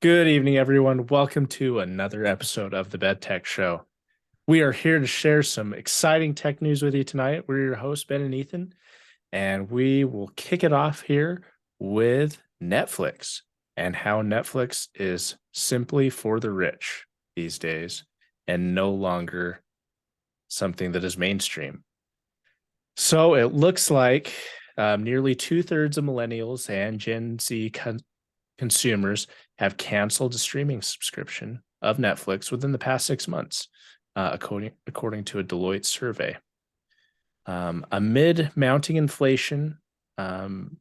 Good evening, everyone. Welcome to another episode of the Bed Tech Show. We are here to share some exciting tech news with you tonight. We're your hosts, Ben and Ethan, and we will kick it off here with Netflix and how Netflix is simply for the rich these days and no longer something that is mainstream. So it looks like nearly two-thirds of millennials and Gen Z consumers have canceled a streaming subscription of Netflix within the past 6 months, according to a Deloitte survey. Amid mounting inflation, millennials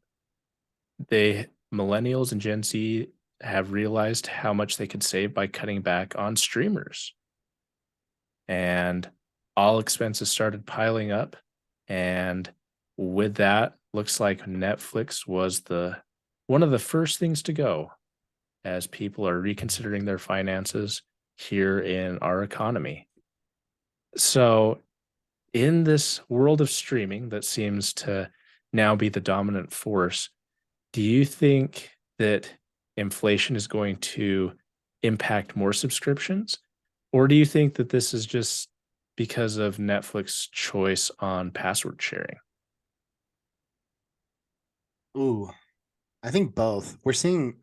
and Gen Z have realized how much they could save by cutting back on streamers, and all expenses started piling up. And with that, looks like Netflix was one of the first things to go as people are reconsidering their finances here in our economy. So, in this world of streaming that seems to now be the dominant force, do you think that inflation is going to impact more subscriptions? Or do you think that this is just because of Netflix's choice on password sharing? Ooh, I think both. We're seeing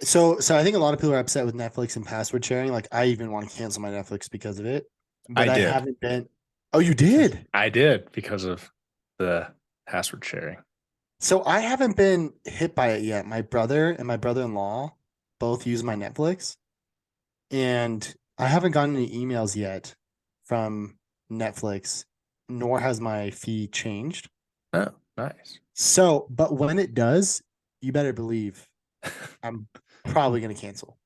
so I think a lot of people are upset with Netflix and password sharing. Like I even want to cancel my Netflix because of it. I But I did haven't been. Oh, you because did? I did because of the password sharing. So I haven't been hit by it yet. My brother and my brother-in-law both use my Netflix, and I haven't gotten any emails yet from Netflix, nor has my fee changed. Oh, nice. So, but when it does, you better believe I'm probably going to cancel.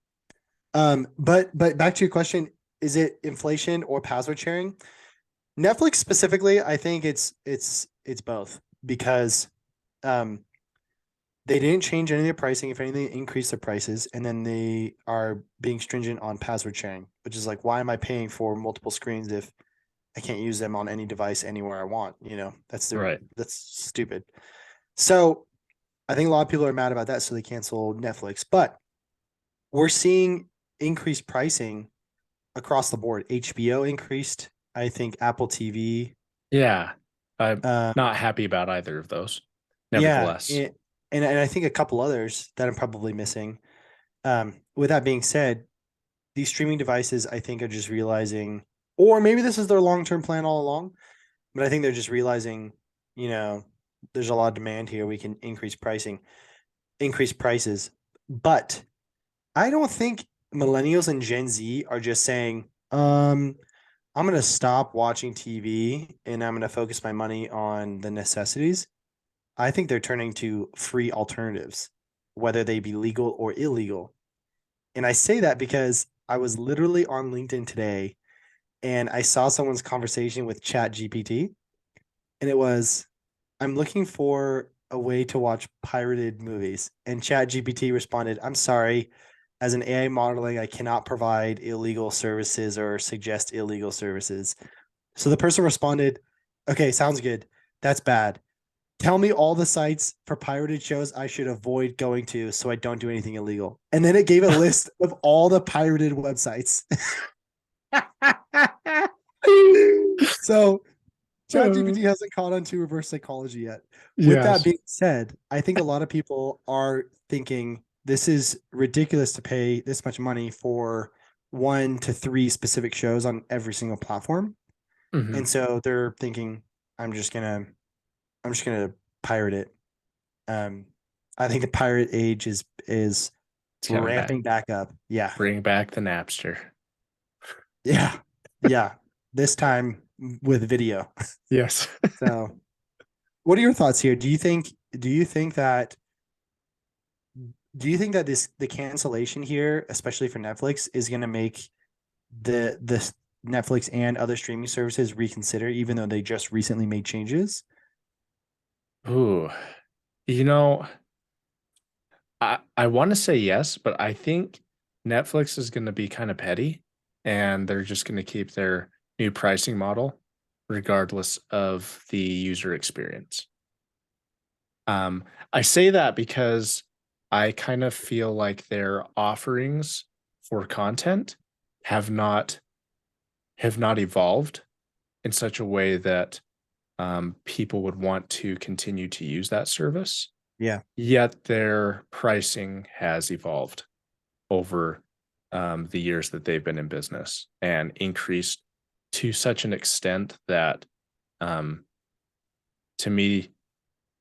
But back to your question, is it inflation or password sharing? Netflix specifically, I think it's both because um they didn't change any of their pricing. If anything, they increased their prices, and then they are being stringent on password sharing, which is like, why am I paying for multiple screens if I can't use them on any device anywhere I want? Right. That's stupid. So I think a lot of people are mad about that, so they cancel Netflix. But we're seeing increased pricing across the board. HBO increased. I think Apple TV. Yeah. I'm Uh, not happy about either of those. yeah, Nevertheless, and I think a couple others that I'm probably missing. With that being said, these streaming devices, I think, are just realizing, or maybe this is their long term plan all along, but I think they're just realizing, you know, there's a lot of demand here. We can increase prices. But I don't think millennials and Gen Z are just saying, I'm going to stop watching TV and I'm going to focus my money on the necessities. I think they're turning to free alternatives, whether they be legal or illegal. And I say that because I was literally on LinkedIn today and I saw someone's conversation with ChatGPT, and it was, I'm looking for a way to watch pirated movies. And ChatGPT responded, I'm sorry, as an AI modeling, I cannot provide illegal services or suggest illegal services. So the person responded, okay, sounds good. That's bad. Tell me all the sites for pirated shows I should avoid going to so I don't do anything illegal. And then it gave a list of all the pirated websites. So Uh, ChatGPT hasn't caught on to reverse psychology yet. With that yes. being said, I think a lot of people are thinking this is ridiculous to pay this much money for 1 to 3 specific shows on every single platform. And Hmm. so they're thinking, I'm just gonna I'm just gonna pirate it. Um, I think the pirate age is It's coming back. ramping back up. Yeah, Bring back the Napster. yeah, yeah. This time with video. Yes. So, what are your thoughts here? Do you think that the cancellation here, especially for Netflix, is going to make the Netflix and other streaming services reconsider, even though they just recently made changes? Ooh, you know, I want to say yes, but I think Netflix is going to be kind of petty and they're just going to keep their new pricing model regardless of the user experience. I say that because I kind of feel like their offerings for content have not have not evolved in such a way that people would want to continue to use that service. Yeah. Yet their pricing has evolved over the years that they've been in business and increased to such an extent that um, to me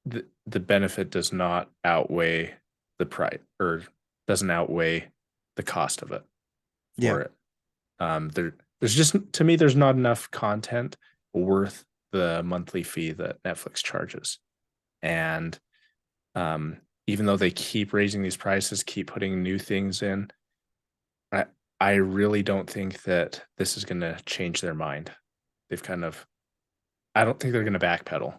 the benefit does not outweigh the price or doesn't outweigh the cost of it Yeah. for it. There's just to me there's not enough content worth the monthly fee that Netflix charges. And even though they keep raising these prices, keep putting new things in, I I really don't think that this is going to change their mind. They've kind of I don't think they're going to backpedal.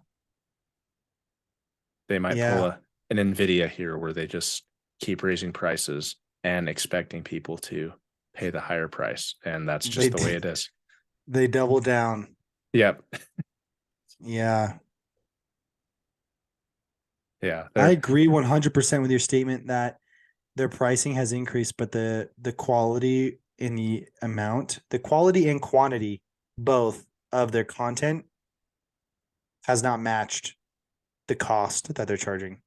They might pull Yeah. an Nvidia here where they just keep raising prices and expecting people to pay the higher price, and that's They just the way it is. they double down. Yep. Yeah. Yeah, I they're agree 100% with your statement that their pricing has increased, but the quality in the quality and quantity both of their content has not matched the cost that they're charging.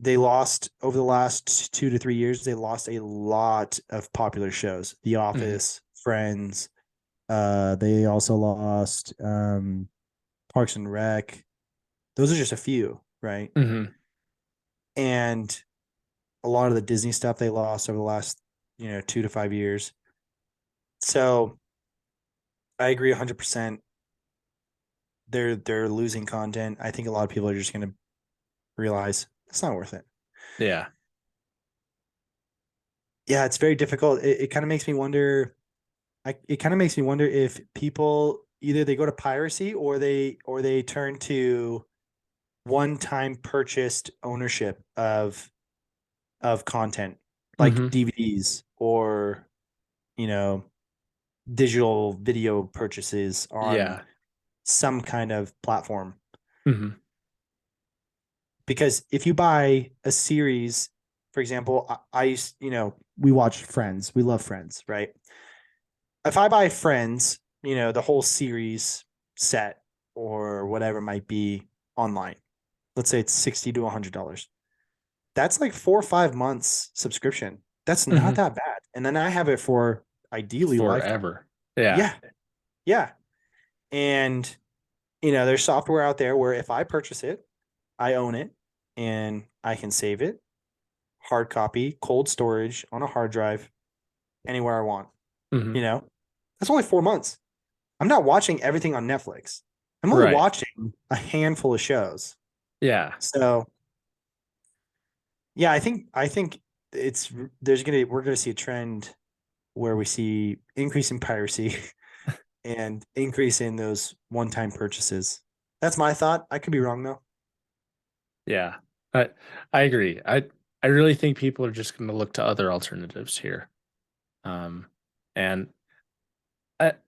They lost over the last 2 to 3 years, they lost a lot of popular shows. The mhm, Office, Friends, they also lost Parks and Rec. Those are just a few, right? mhm, And a lot of the Disney stuff they lost over the last, 2 to 5 years. So I agree 100%. They're losing content. I think a lot of people are just going to realize it's not worth it. yeah, Yeah, it's very difficult. It kind of makes me wonder. It kind of makes me wonder if people either they go to piracy or they turn to one-time purchased ownership of content like mhm, DVDs or you know digital video purchases on yeah, some kind of platform. mhm, Because if you buy a series, for example, I used, we watch Friends. We love Friends, right? If I buy Friends, the whole series set or whatever it might be online, let's say it's $60 to $100. That's like 4 or 5 months subscription. That's not mhm, that bad. And then I have it for ideally lifetime. forever. Yeah, Yeah. Yeah. And, there's software out there where if I purchase it, I own it and I can save it, hard copy, cold storage on a hard drive, anywhere I want. mhm, You know, that's only 4 months. I'm not watching everything on Netflix. I'm only right, watching a handful of shows. yeah, So yeah, I think it's we're gonna see a trend where we see increase in piracy and increase in those one-time purchases. That's my thought. I could be wrong though. yeah. I I agree. I really think people are just gonna look to other alternatives here. Um, and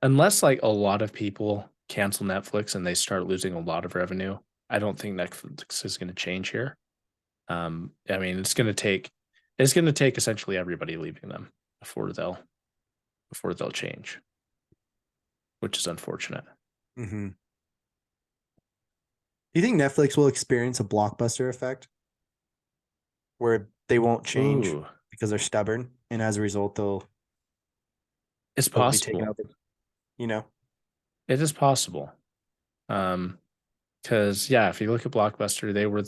unless like a lot of people cancel Netflix and they start losing a lot of revenue, I don't think Netflix is gonna change here. I mean, it's gonna take essentially everybody leaving them before they'll change, which is unfortunate. Mm-hmm. Do you think Netflix will experience a blockbuster effect where they won't change Ooh, because they're stubborn, and as a result, it's they'll be taken possible. out? You know, It is possible. Um, because yeah, if you look at Blockbuster, they were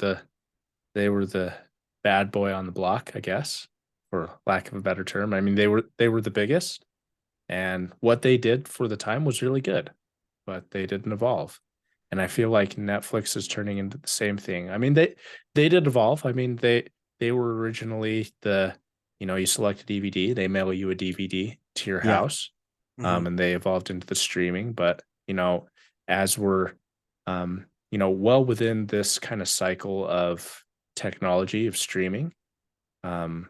the bad boy on the block, I guess, for lack of a better term. I mean, they were the biggest, and what they did for the time was really good, but they didn't evolve. And I feel like Netflix is turning into the same thing. I mean, they did evolve. I mean, they were originally you select a DVD, they mail you a DVD to your yeah. house, Hmm. and they evolved into the streaming. But as we're well within this kind of cycle of technology of streaming, um,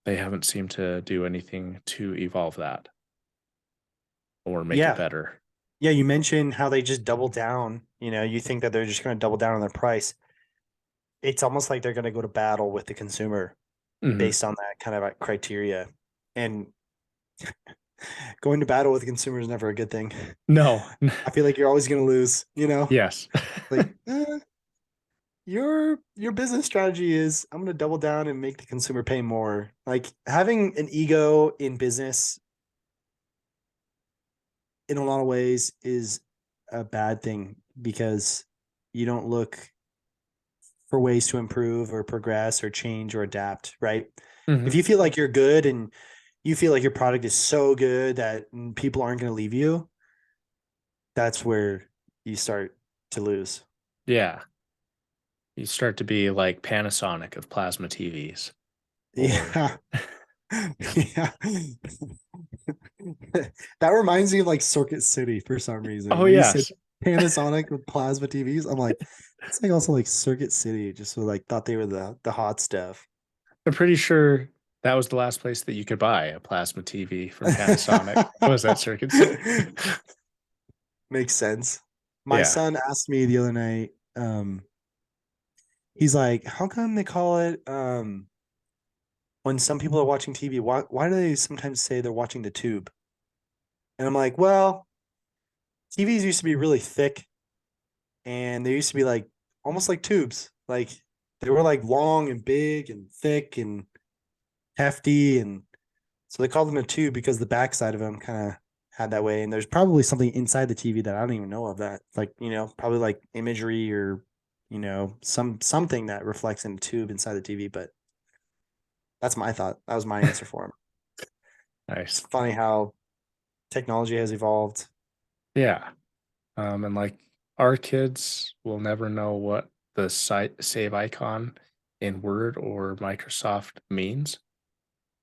they haven't seemed to do anything to evolve that or make it Yeah. better. Yeah. You mentioned how they just double down. You think that they're just going to double down on their price. it's almost like they're going to go to battle with the consumer Mhm. based on that kind of criteria. And going to battle with the consumer is never a good thing. No. I feel like you're always going to lose, you know? Yes. Like, your business strategy is I'm going to double down and make the consumer pay more. Like having an ego in business in a lot of ways is a bad thing because you don't look for ways to improve or progress or change or adapt, right? If Mhm. you feel like you're good and you feel like your product is so good that people aren't going to leave you, that's where you start to lose. Yeah. You start to be like Panasonic of plasma TVs or Yeah. Yeah. That reminds me of like Circuit City for some reason. oh When you said yes. Panasonic with plasma TVs, I'm like, it's like also like Circuit City, just so like thought they were the hot stuff. I'm pretty sure that was the last place that you could buy a plasma TV from Panasonic was at Circuit City. Makes sense. My Yeah. son asked me the other night, he's like, how come they call it when some people are watching TV, why do they sometimes say they're watching the tube? And I'm like, well, TVs used to be really thick and they used to be like almost like tubes. Like they were like long and big and thick and hefty. And so they called them a tube because the backside of them kind of had that way. And there's probably something inside the TV that I don't even know of that, like, probably like imagery or, something that reflects in a tube inside the TV. But that's my thought. That was my answer for him. It's Nice. funny how technology has evolved. Yeah. And like our kids will never know what the site save icon in Word or Microsoft means.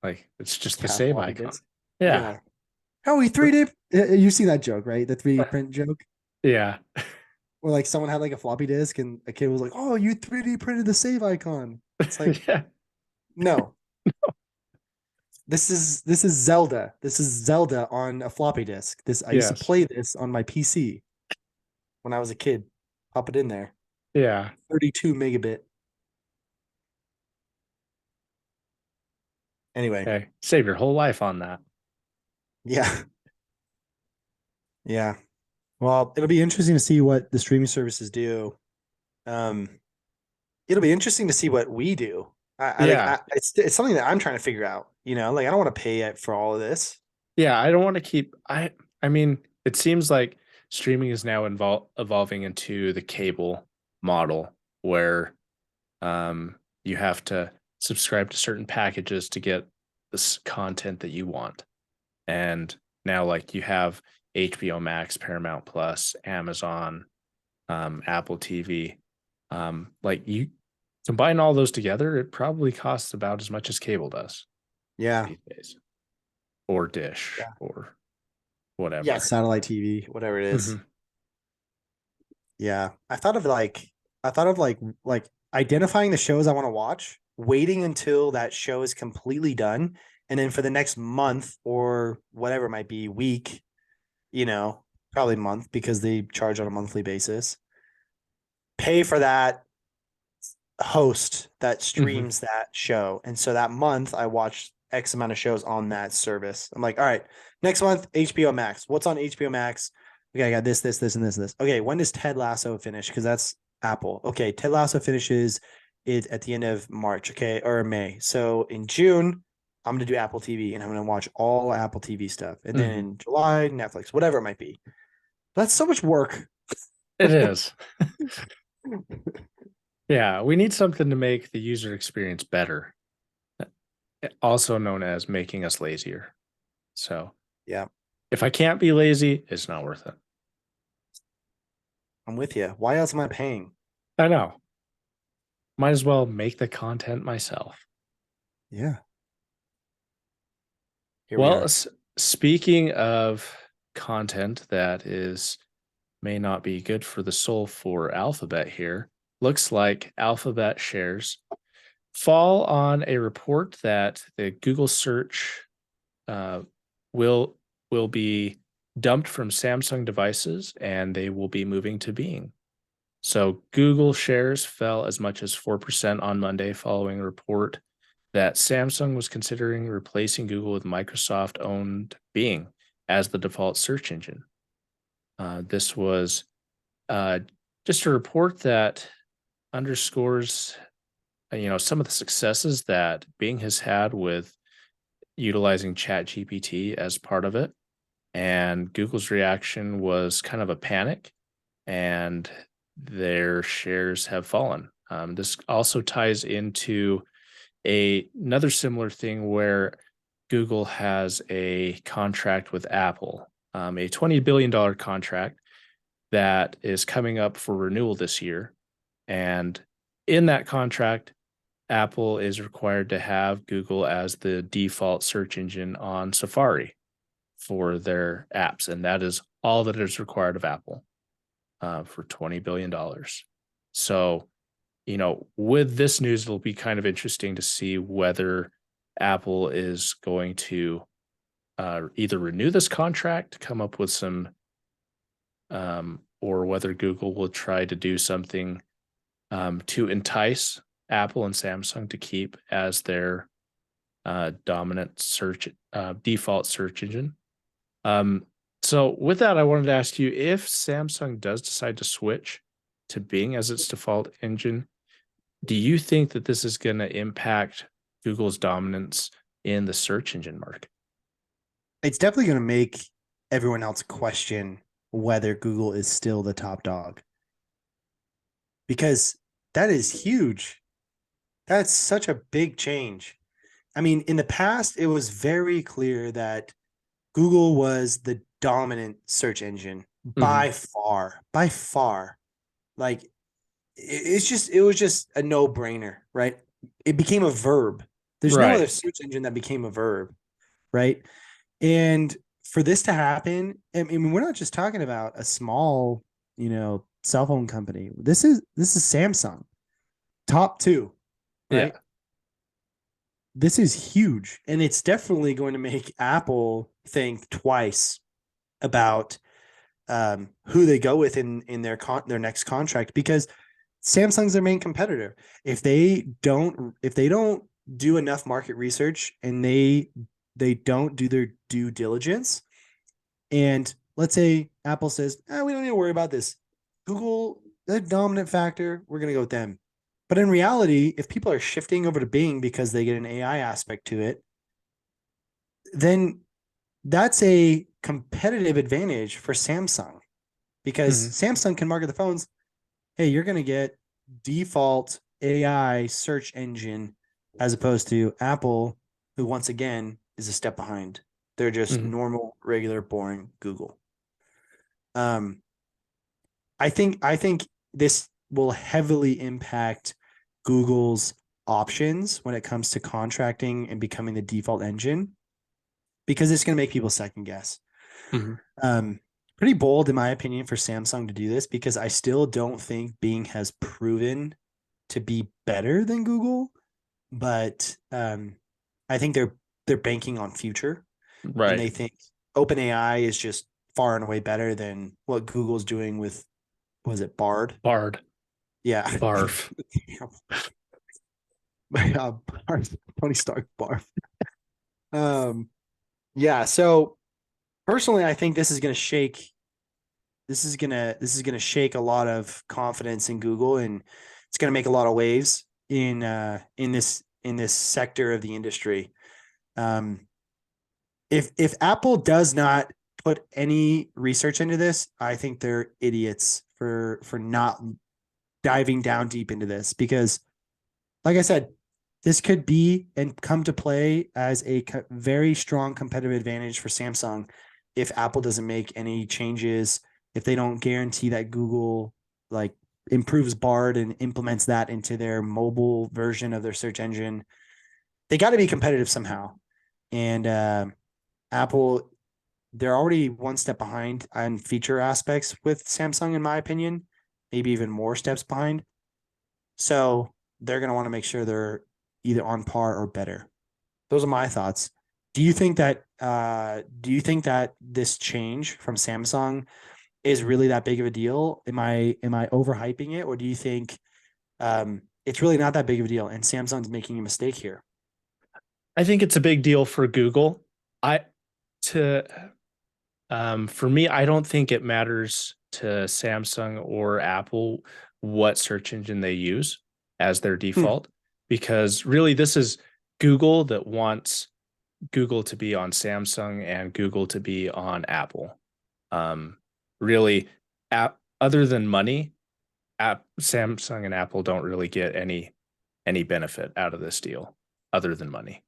Like it's just the Yeah, save floppy icon. disk. Yeah. Yeah. Oh, we 3D. You see that joke, right? The 3D print joke, Yeah. where like someone had like a floppy disk, and a kid was like, "Oh, you 3D printed the save icon." It's like, yeah. no, this is Zelda. This is Zelda on a floppy disk. This I used to Yes. play this on my PC when I was a kid. Pop it in there. Yeah. 32 megabit. Anyway, Okay. Save your whole life on that. yeah, yeah. Well, it'll be interesting to see what the streaming services do. Um, it'll be interesting to see what we do. I like Yeah. it's something that I'm trying to figure out. Like I don't want to pay it for all of this. Yeah. I don't want to keep I mean, it seems like streaming is now evolving into the cable model where you have to subscribe to certain packages to get this content that you want. And now like you have HBO Max, Paramount Plus, Amazon, Apple TV. Like you combine all those together, it probably costs about as much as cable does Yeah, these days, or Dish, yeah, or yeah. whatever. Satellite TV, whatever it is. Mhm. Yeah, I thought of like identifying the shows I want to watch, waiting until that show is completely done, and then for the next month or whatever it might be, week, you know, probably month because they charge on a monthly basis. Pay for that host that Mhm. streams that show. And so that month I watched X amount of shows on that service. I'm like, all right, next month, HBO Max. What's on HBO Max? Okay, I got this, and this. Okay, when does Ted Lasso finish? Because that's Apple. Okay, Ted Lasso finishes it at the end of March, okay, or May. So in June, I'm gonna do Apple TV and I'm gonna watch all Apple TV stuff. And then Mhm. in July, Netflix, whatever it might be. That's so much work. It is. Yeah, we need something to make the user experience better, also known as making us lazier. So Yeah, if I can't be lazy, it's not worth it. I'm with you. Why else am I paying? I know. Might as well make the content myself. Yeah, here we Well, are. speaking of content that is may not be good for the soul for Alphabet here, looks like Alphabet shares fall on a report that the Google search uh, will be dumped from Samsung devices and they will be moving to Bing. So Google shares fell as much as 4% on Monday following a report that Samsung was considering replacing Google with Microsoft owned Bing as the default search engine. This was uh, just a report that underscores some of the successes that Bing has had with utilizing ChatGPT as part of it. And Google's reaction was kind of a panic, and their shares have fallen. This also ties into another similar thing where Google has a contract with Apple, a $20 billion contract that is coming up for renewal this year. And in that contract, Apple is required to have Google as the default search engine on Safari for their apps. And that is all that is required of Apple for $20 billion. So, with this news, it'll be kind of interesting to see whether Apple is going to either renew this contract, come up with some, or whether Google will try to do something to entice Apple and Samsung to keep as their dominant search default search engine. So with that, I wanted to ask you, if Samsung does decide to switch to Bing as its default engine, do you think that this is going to impact Google's dominance in the search engine market? It's definitely going to make everyone else question whether Google is still the top dog, because that is huge. That's such a big change. I mean, in the past, it was very clear that Google was the dominant search engine Mhm. by far, by far. Like it was just a no-brainer, right? It became a verb. There's no Right. other search engine that became a verb, right? And for this to happen, I mean, we're not just talking about a small, cell phone company. This is Samsung, top two, Yeah. right? This is huge, and it's definitely going to make Apple think twice about who they go with in their next contract, because Samsung's their main competitor. If they don't do enough market research, and they don't do their due diligence, and let's say Apple says, we don't need to worry about this. Google, the dominant factor, we're going to go with them. But in reality, if people are shifting over to Bing because they get an AI aspect to it, then that's a competitive advantage for Samsung, because Mhm. Samsung can market the phones. Hey, you're going to get default AI search engine, as opposed to Apple, who once again is a step behind. They're just Mhm. normal, regular, boring Google. Um, I think this will heavily impact Google's options when it comes to contracting and becoming the default engine, because it's going to make people second guess. Mhm. Um, Pretty bold, in my opinion, for Samsung to do this, because I still don't think Bing has proven to be better than Google, but I think they're banking on future, and Right. they think OpenAI is just far and away better than what Google's doing with, was it Bard? Bard. Yeah. Barf. Tony Stark barf. Um, yeah. So personally, I think this is gonna shake a lot of confidence in Google, and it's gonna make a lot of waves in this sector of the industry. Um, if Apple does not put any research into this, I think they're idiots for not diving down deep into this, because, like I said, this could be and come to play as a very strong competitive advantage for Samsung if Apple doesn't make any changes, if they don't guarantee that Google like improves Bard and implements that into their mobile version of their search engine. They got to be competitive somehow. And Apple, they're already one step behind on feature aspects with Samsung, in my opinion, maybe even more steps behind. So they're going to want to make sure they're either on par or better. Those are my thoughts. Do you think that this change from Samsung is really that big of a deal? Am I overhyping it, or do you think it's really not that big of a deal and Samsung's making a mistake here? I think it's a big deal for Google. I to For me, I don't think it matters to Samsung or Apple what search engine they use as their Hmm, default, because really this is Google that wants Google to be on Samsung and Google to be on Apple. Really, other than money, Samsung and Apple don't really get any benefit out of this deal other than money.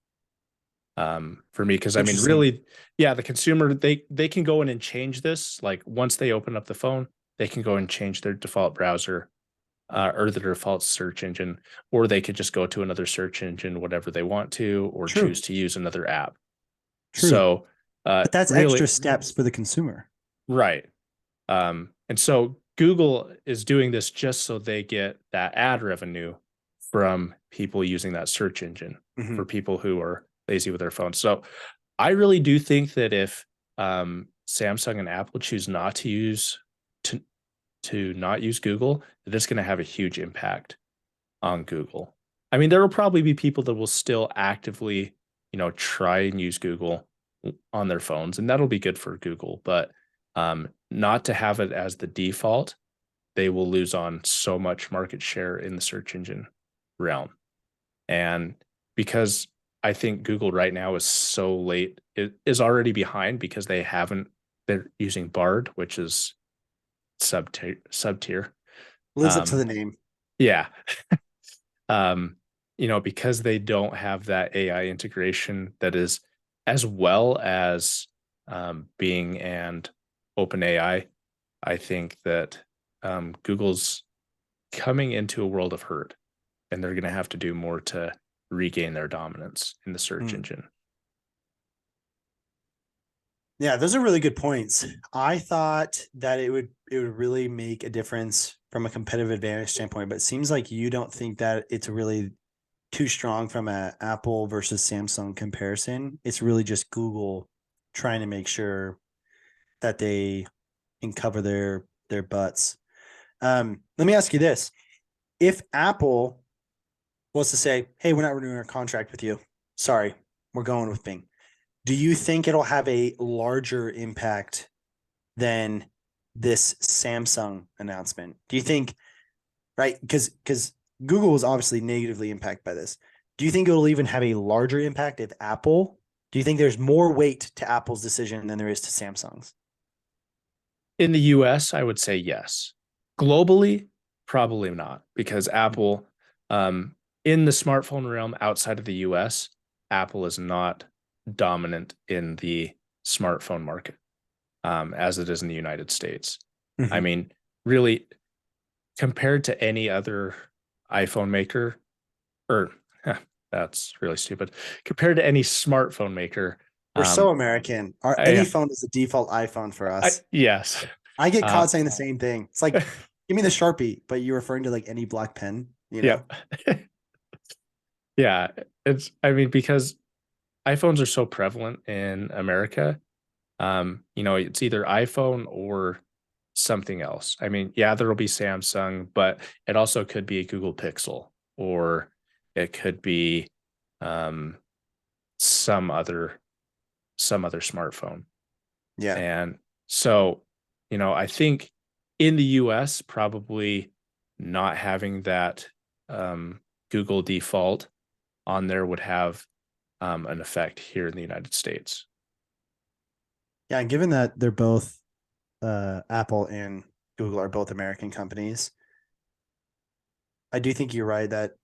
For me, because I mean, interesting. really, yeah, the consumer, they can go in and change this. Like once they open up the phone, they can go and change their default browser or the default search engine, or they could just go to another search engine, whatever they want to, or choose True, to use another app. true. So, But that's extra really, steps for the consumer. right. And so Google is doing this just so they get that ad revenue from people using that search engine for Hmm. people who are lazy with their phones. So I really do think that if Samsung and Apple choose not to use to not use Google, that's going to have a huge impact on Google. I mean, there will probably be people that will still actively, try and use Google on their phones, and that'll be good for Google. But not to have it as the default, they will lose on so much market share in the search engine realm. And because I think Google right now is so late, it is already behind because they're using Bard, which is sub tier. Lives up to Um, the name. yeah. um, because they don't have that AI integration that is as well as Bing and OpenAI. I think that Google's coming into a world of hurt, and they're going to have to do more to regain their dominance in the search Mm. engine. Yeah, those are really good points. I thought that it would really make a difference from a competitive advantage standpoint, but it seems like you don't think that it's really too strong from a Apple versus Samsung comparison. It's really just Google trying to make sure that they can cover their butts. Let me ask you this: if Apple was to say, "Hey, we're not renewing our contract with you. Sorry, we're going with Bing," do you think it'll have a larger impact than this Samsung announcement? Do you think, right? Because Google was obviously negatively impacted by this. Do you think it'll even have a larger impact if Apple? Do you think there's more weight to Apple's decision than there is to Samsung's? In the US, I would say yes. Globally, probably not, because Apple, um, in the smartphone realm outside of the US, Apple is not dominant in the smartphone market as it is in the United States. I Mm-hmm. mean, really, compared to any other iPhone maker, or that's really stupid, compared to any smartphone maker, We're so um, American. Any I, phone is the default iPhone for us. yes. I get Uh, caught saying the same thing. It's like, give me the Sharpie, but you're referring to like any black pen, you know? yep. Yeah, I mean, because iPhones are so prevalent in America, it's either iPhone or something else. I mean, yeah, there will be Samsung, but it also could be a Google Pixel, or it could be um, some other smartphone. Yeah. And so, I think in the US, probably not having that Google default on there would have an effect here in the United States. Yeah. And given that they're both, Apple and Google are both American companies, I do think you're right that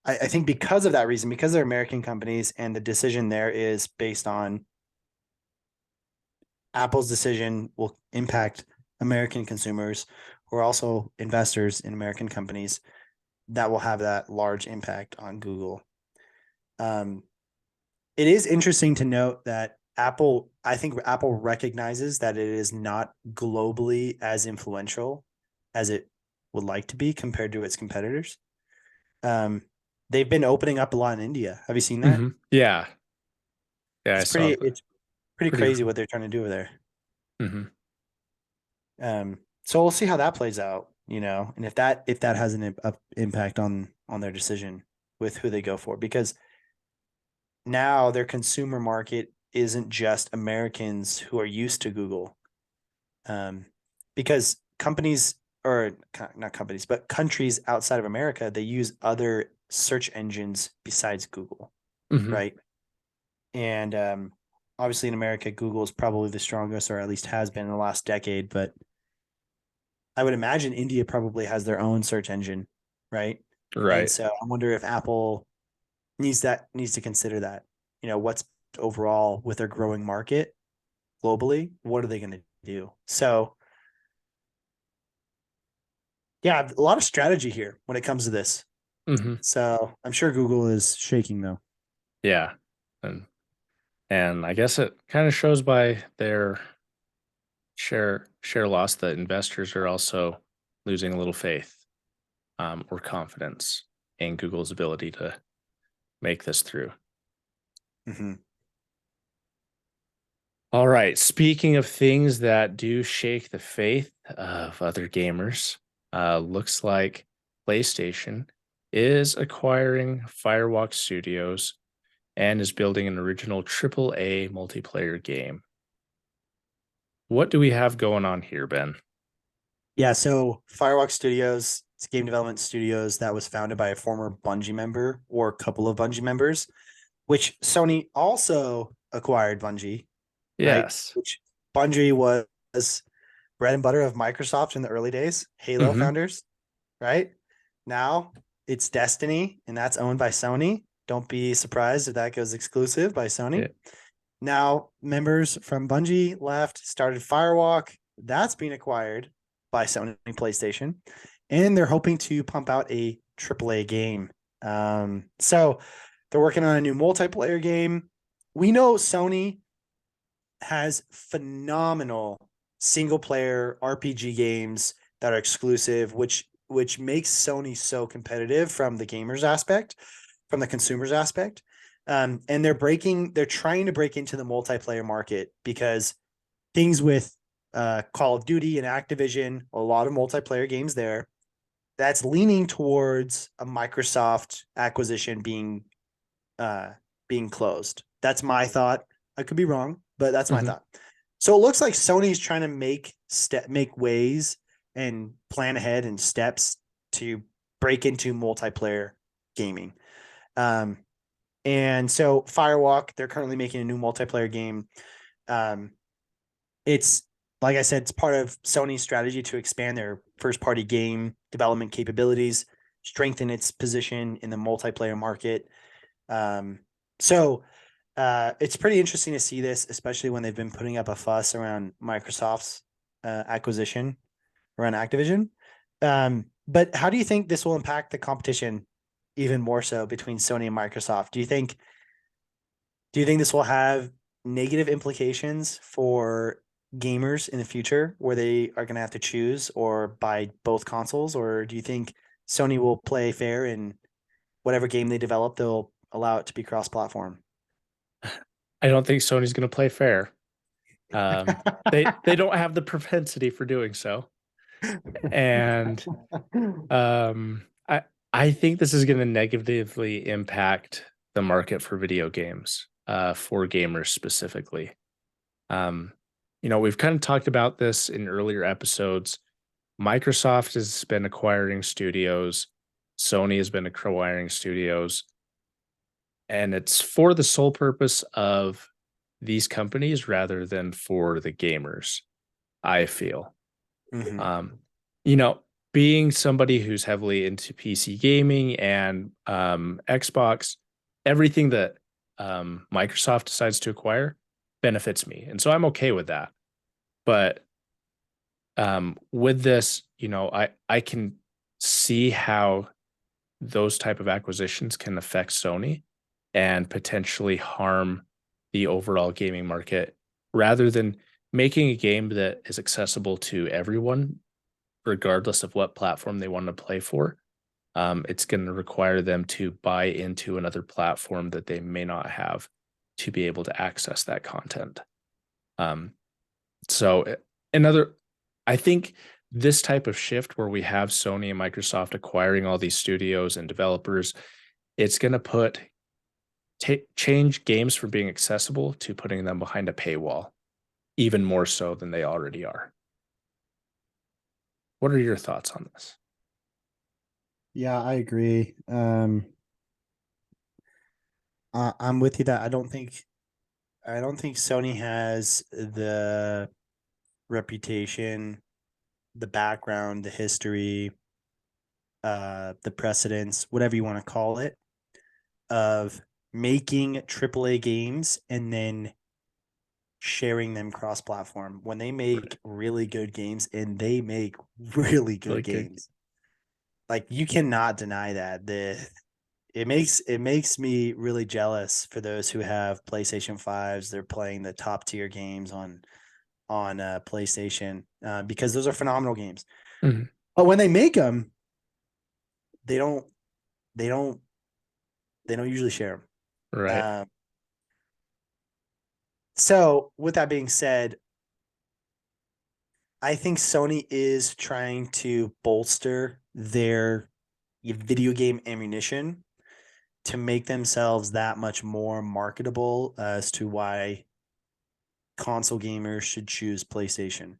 I think because of that reason, because they're American companies and the decision there is based on Apple's decision will impact American consumers who are also investors in American companies, that will have that large impact on Google. Um, it is interesting to note that I think Apple recognizes that it is not globally as influential as it would like to be compared to its competitors. Um, they've been opening up a lot in India. Have you seen that? Yeah, yeah, I saw that. It's pretty Pretty. crazy what they're trying to do over there. Mhm. So we'll see how that plays out, and if that has an impact on their decision with who they go for, because now their consumer market isn't just Americans who are used to Google, um, because companies, or not companies, but countries outside of America, they use other search engines besides Google, Hmm. right? And obviously in America, Google is probably the strongest, or at least has been in the last decade. But I would imagine India probably has their own search engine, right? And Right. so I wonder if Apple needs to consider that. What's overall with their growing market globally? What are they going to do? So yeah, a lot of strategy here when it comes to this. Hmm. So I'm sure Google is shaking though. Yeah. And and I guess it kind of shows by their share loss that investors are also losing a little faith, or confidence in Google's ability to make this through. Mm-hmm. All right. Speaking of things that do shake the faith of other gamers, looks like PlayStation is acquiring Firewalk Studios and is building an original AAA multiplayer game. What do we have going on here, Ben? Yeah, so Firewalk Studios, it's game development studios that was founded by a former Bungie member or a couple of Bungie members, which Sony also acquired Bungie, right? Yes. Which Bungie was bread and butter of Microsoft in the early days, Halo Hmm. founders, right? Now it's Destiny, and that's owned by Sony. Don't be surprised if that goes exclusive by Yeah. Sony. Now, members from Bungie left, started Firewalk. That's being acquired by Sony PlayStation, and they're hoping to pump out a AAA game. So they're working on a new multiplayer game. We know Sony has phenomenal single player RPG games that are exclusive, which makes Sony so competitive from the gamers aspect, from the consumers aspect. And they're trying to break into the multiplayer market because things with Call of Duty and Activision, a lot of multiplayer games there. That's leaning towards a Microsoft acquisition uh, being closed. That's my thought. I could be wrong, but that's my Hmm. thought. So it looks like Sony's trying to make ways and plan ahead and steps to break into multiplayer gaming. Um, and so Firewalk, they're currently making a new multiplayer game. Um, it's like I said, it's part of Sony's strategy to expand their first party game development capabilities, strengthen its position in the multiplayer market. Um, so it's pretty interesting to see this, especially when they've been putting up a fuss around Microsoft's acquisition around Activision. But how do you think this will impact the competition even more so between Sony and Microsoft? Do you think this will have negative implications for gamers in the future where they are going to have to choose or buy both consoles? Or do you think Sony will play fair and whatever game they develop, they'll allow it to be cross platform? I don't think Sony's going to play fair. They don't have the propensity for doing so, and um, I think this is going to negatively impact the market for video games, for gamers specifically. Um, we've kind of talked about this in earlier episodes. Microsoft has been acquiring studios, Sony has been acquiring studios, and it's for the sole purpose of these companies rather than for the gamers, I feel. Mm-hmm. Um, you know, being somebody who's heavily into PC gaming and Xbox, everything that Microsoft decides to acquire benefits me. And so I'm okay with that. But with this, I can see how those type of acquisitions can affect Sony and potentially harm the overall gaming market rather than making a game that is accessible to everyone regardless of what platform they want to play for. It's going to require them to buy into another platform that they may not have to be able to access that content. Um, so another, I think this type of shift where we have Sony and Microsoft acquiring all these studios and developers, it's going to change games from being accessible to putting them behind a paywall, even more so than they already are. What are your thoughts on this? Yeah, I agree. I'm with you that I don't think Sony has the reputation, the background, the history, the precedence, whatever you want to call it, of making AAA games and then sharing them cross platform when they make really good games, and they make really good Really good. games. Like, you cannot deny that. It makes me really jealous for those who have PlayStation 5s. They're playing the top tier games on PlayStation, because those are phenomenal games. Mhm. But when they make them, they don't they don't they don't usually share Right. them. So with that being said, I think Sony is trying to bolster their video game ammunition to make themselves that much more marketable as to why console gamers should choose PlayStation.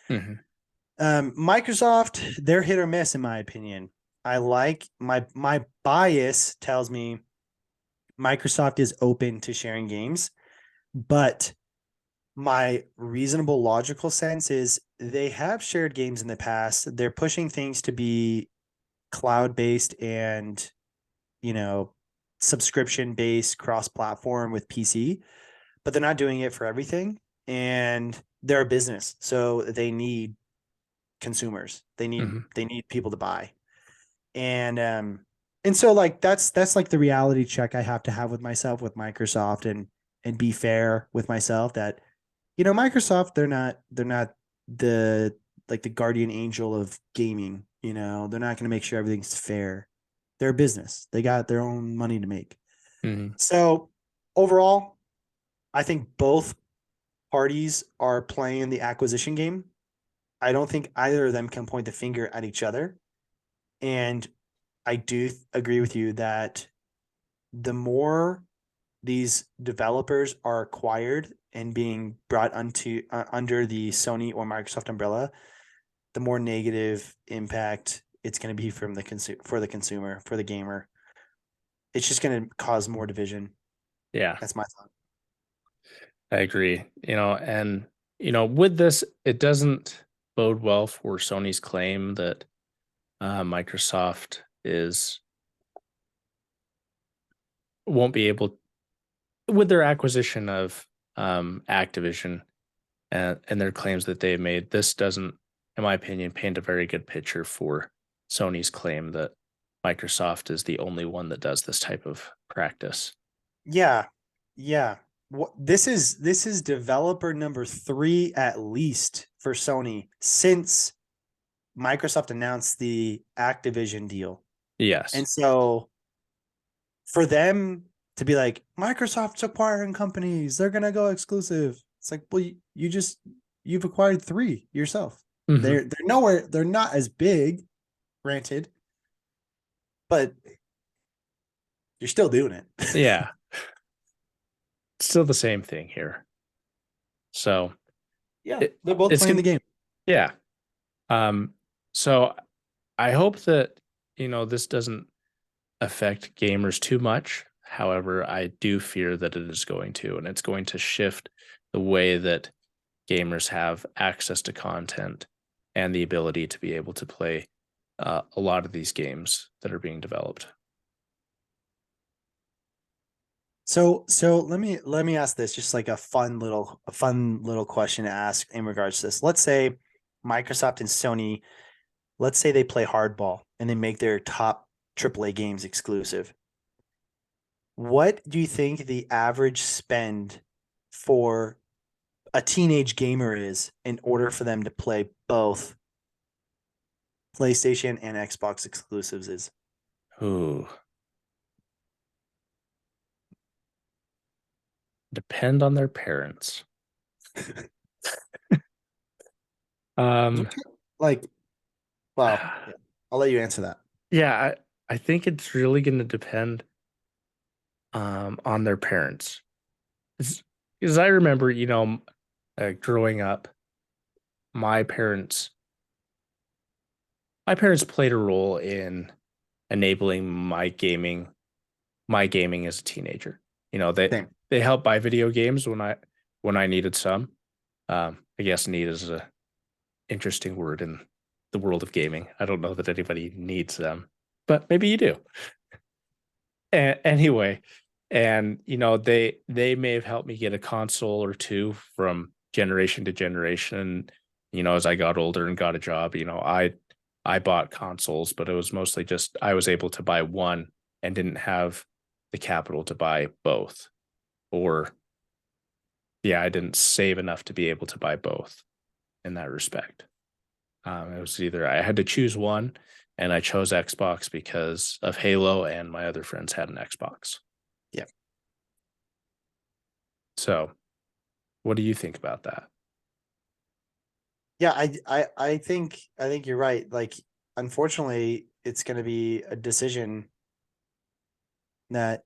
Mhm. Microsoft, they're hit or miss in my opinion. I like my bias tells me Microsoft is open to sharing games, but my reasonable logical sense is they have shared games in the past. They're pushing things to be cloud based and, you know, subscription based cross platform with PC, but they're not doing it for everything. And they're a business, so they need consumers. Mhm. They need people to buy. And and so like that's like the reality check I have to have with myself with Microsoft, and be fair with myself that, Microsoft, they're not the like the guardian angel of gaming. They're not going to make sure everything's fair. They're a business. They got their own money to make. Mhm. So overall, I think both parties are playing the acquisition game. I don't think either of them can point the finger at each other. And I do agree with you that the more these developers are acquired and being brought under the Sony or Microsoft umbrella, the more negative impact it's going to be from for the consumer, for the gamer. It's just going to cause more division. Yeah, That's my thought. I agree. And with this, it doesn't bode well for Sony's claim that Microsoft is won't be able with their acquisition of Activision and their claims that they've made. This doesn't, in my opinion, paint a very good picture for Sony's claim that Microsoft is the only one that does this type of practice. Yeah, yeah. This is developer number 3 at least for Sony since Microsoft announced the Activision deal. Yes. And so for them to be like, Microsoft's acquiring companies, they're gonna go exclusive. It's like, well, you've acquired 3 yourself. Hmm. They're nowhere, they're not as big, granted, but you're still doing it. Yeah. Still the same thing here. So Yeah, it, they're both it's playing the gonna, game. yeah. Um, so I hope that this doesn't affect gamers too much. However, I do fear that it is going to, and it's going to shift the way that gamers have access to content and the ability to be able to play a lot of these games that are being developed. So let me ask this, just like a fun little question to ask in regards to this. Let's say Microsoft and Sony, let's say they play hardball and they make their top AAA games exclusive. What do you think the average spend for a teenage gamer is in order for them to play both PlayStation and Xbox exclusives is? Ooh, depend on their parents. Um, Like, well, yeah, I'll let you answer that. yeah, I think it's really going to depend on their parents. Because I remember, growing up, my parents my parents played a role in enabling my gaming as a teenager. You know, Same. they helped buy video games when I needed some. I guess need is a interesting word in the world of gaming. I don't know that anybody needs them, but maybe you do. Anyway, and they may have helped me get a console or two from generation to generation. As I got older and got a job, I bought consoles, but it was mostly just I was able to buy one and didn't have the capital to buy both. Or yeah, I didn't save enough to be able to buy both in that respect. It was either I had to choose one, and I chose Xbox because of Halo, and my other friends had an Xbox. Yeah. So, what do you think about that? Yeah, I think you're right. Like, unfortunately, it's going to be a decision that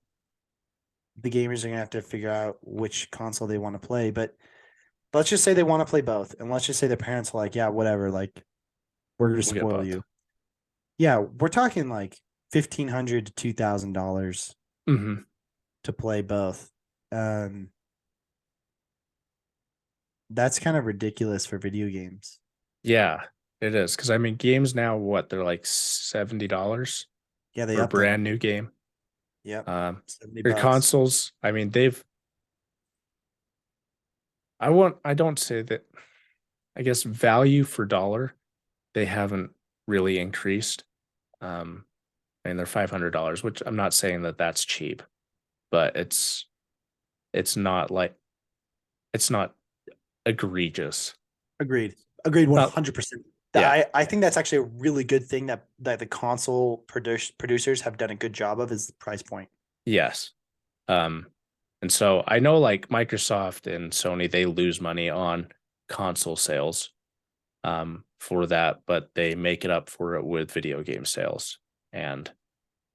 the gamers are going to have to figure out which console they want to play. But let's just say they want to play both, and let's just say the parents are like, "Yeah, whatever. Like, we're going to We'll get spoil both. you." Yeah, we're talking like $1,500 to $2,000 Hmm. to play both. Um, that's kind of ridiculous for video games. Yeah, it is. Because I mean, games now, what they're like $70 Yeah, they for a upped them. brand new game. Yep, Um, 70 your bucks. consoles, I mean, I don't say that. I guess value for dollar, they haven't really increased. Um, and they're $500, which I'm not saying that that's cheap, but it's not like it's not egregious. Agreed. Agreed. Not 100%. Yeah, I think that's actually a really good thing that the console producers have done a good job of is the price point. yes. Um, and so I know like Microsoft and Sony, they lose money on console sales for that, but they make it up for it with video game sales and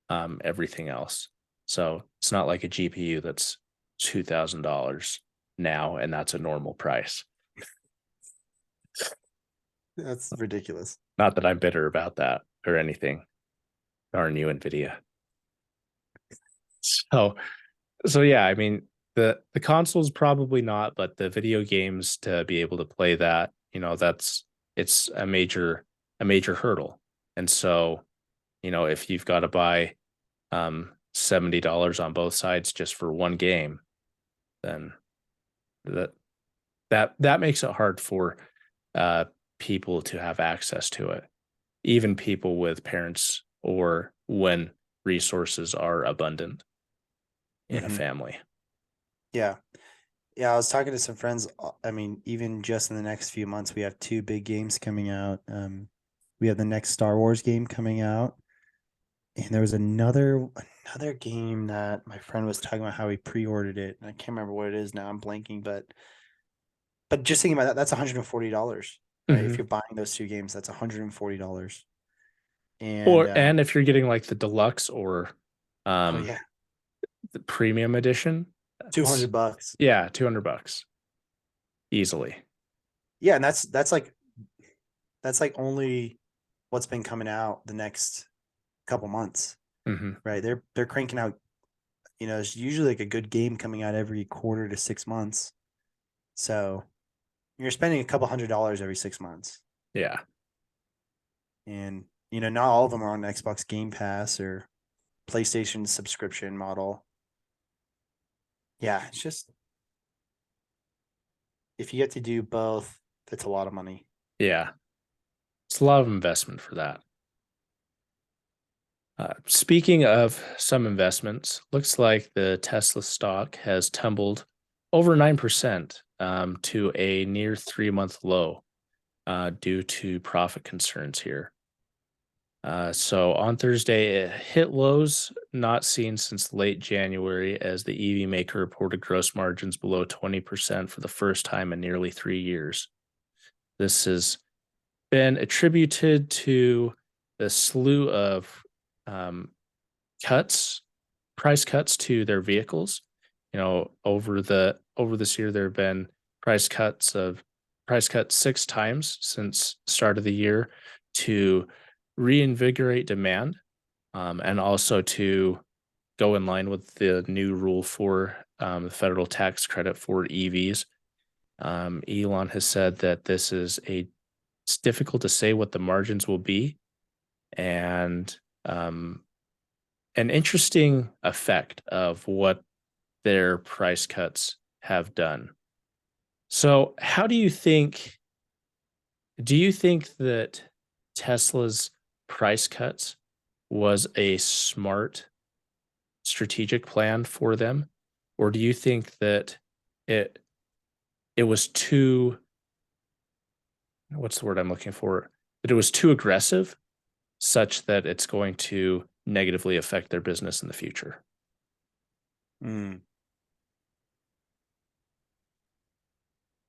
everything else. So it's not like a GPU that's $2,000 now, and that's a normal price. That's ridiculous. Not that I'm bitter about that or anything. Darn you, Nvidia. So so yeah, I mean the consoles probably not, but the video games to be able to play that, that's it's a major hurdle. And so, if you've got to buy $70 on both sides just for one game, then that that makes it hard for uh people to have access to it. Even people with parents or when resources are abundant in a Hmm. family. Yeah. Yeah. I was talking to some friends. I mean, even just in the next few months, we have two big games coming out. We have the next Star Wars game coming out. And there was another game that my friend was talking about how he pre-ordered it. And I can't remember what it is now. I'm blanking, but just thinking about that, that's $140, right? If Mhm. you're buying those two games, that's $140. And And if you're getting like the deluxe or oh um yeah, the premium edition, that's 200 bucks. yeah, $200 easily. Yeah, and that's like only what's been coming out the next couple months, Hmm. right? They're cranking out, it's usually like a good game coming out every quarter to 6 months. So you're spending a couple $100 every 6 months. Yeah. And not all of them are on Xbox Game Pass or PlayStation subscription model. Yeah, it's just if you get to do both, that's a lot of money. Yeah. It's a lot of investment for that. Speaking of some investments, looks like the Tesla stock has tumbled over 9% to a near 3-month low due to profit concerns here. So on Thursday, it hit lows not seen since late January as the EV maker reported gross margins below 20% for the first time in nearly 3 years. This is been attributed to the slew of um, cuts, price cuts to their vehicles. Over this year, there have been price cuts of price cuts 6 times since start of the year to reinvigorate demand, and also to go in line with the new rule for the federal tax credit for EVs. Elon has said that it's difficult to say what the margins will be, and an interesting effect of what their price cuts have done. So, do you think that Tesla's price cuts was a smart strategic plan for them? Or do you think that it it was too what's the word I'm looking for? That it was too aggressive such that it's going to negatively affect their business in the future? Mm.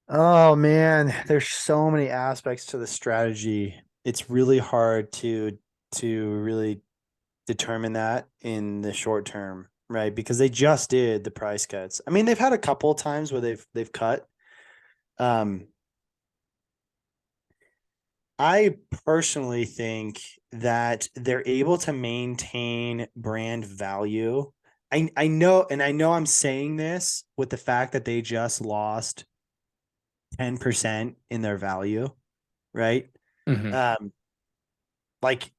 Oh man, there's so many aspects to the strategy. It's really hard to really determine that in the short term, right? Because they just did the price cuts. I mean, they've had a couple of times where they've cut. Um, I personally think that they're able to maintain brand value. I know, and I know I'm saying this with the fact that they just lost 10% in their value, right? Mhm. Um, like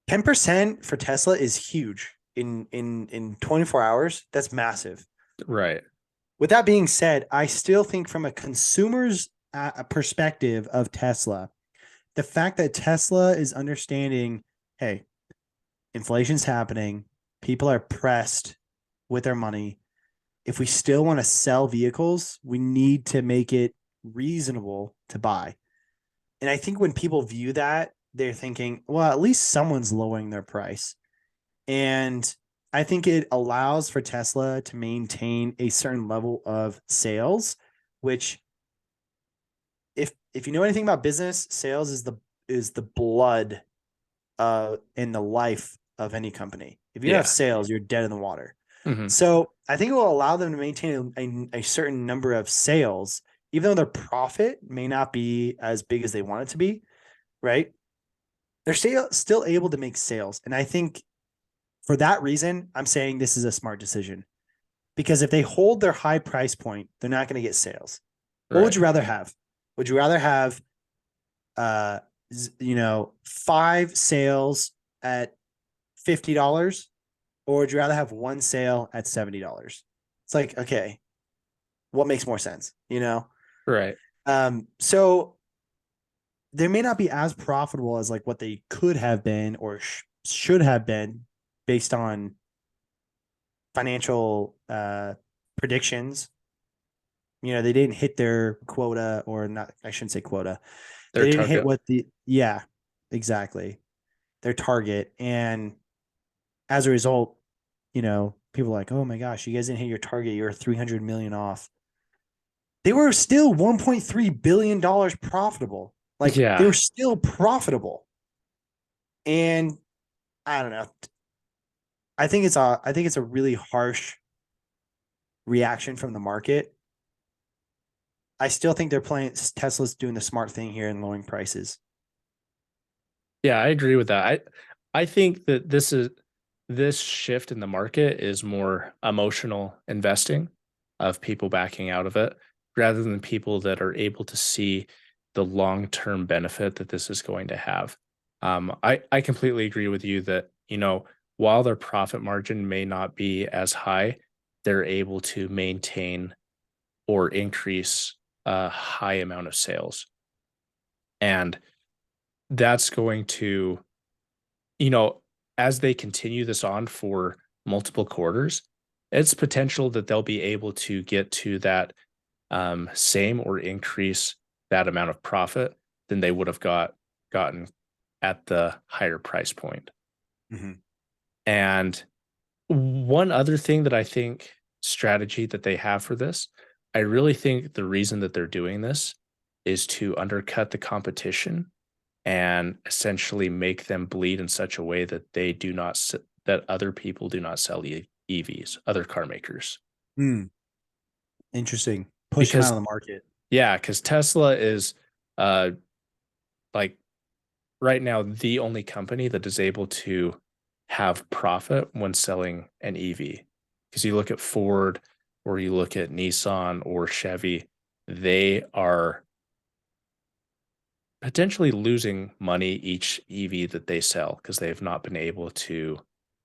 10% for Tesla is huge in 24 hours. That's massive. Right. With that being said, I still think from a consumer's perspective of Tesla, the fact that Tesla is understanding, hey, inflation's happening, people are pressed with their money. If we still want to sell vehicles, we need to make it reasonable to buy. And I think when people view that, they're thinking, well, at least someone's lowering their price. And I think it allows for Tesla to maintain a certain level of sales, which if you know anything about business, sales is the blood in the life of any company. If you don't have Yeah. sales, you're dead in the water. Mhm. So I think it will allow them to maintain a certain number of sales, even though their profit may not be as big as they want it to be, right? They're still able to make sales. And I think for that reason, I'm saying this is a smart decision because if they hold their high price point, they're not going to get sales. What would Right. you rather have? Would you rather have, uh, 5 sales at $50, or would you rather have one sale at $70? It's like, okay, what makes more sense? Right. So they may not be as profitable as like what they could have been or should have been based on financial predictions. They didn't hit their quota, or not. I shouldn't say quota. Their They didn't hit target. what yeah, exactly, their target. And as a result, people are like, oh my gosh, you guys didn't hit your target. You're 300 million off. They were still $1.3 billion profitable. Like they Yeah. were still profitable. And I don't know. I think it's a really harsh reaction from the market. I still think they're playing Tesla's doing the smart thing here and lowering prices. Yeah, I agree with that. I think that this shift in the market is more emotional investing of people backing out of it rather than people that are able to see the long-term benefit that this is going to have. I completely agree with you that, while their profit margin may not be as high, they're able to maintain or increase a high amount of sales. And that's going to, you know, as they continue this on for multiple quarters, it's potential that they'll be able to get to that same or increase that amount of profit than they would have gotten at the higher price point. Mhm. And one other thing that I think strategy that they have for this, I really think the reason that they're doing this is to undercut the competition and essentially make them bleed in such a way that they do not that other people do not sell EVs, other car makers. Hmm. Interesting. Push them out Because of the market. yeah, because Tesla is uh like right now the only company that is able to have profit when selling an EV. Because you look at Ford or you look at Nissan or Chevy, they are potentially losing money each EV that they sell because they have not been able to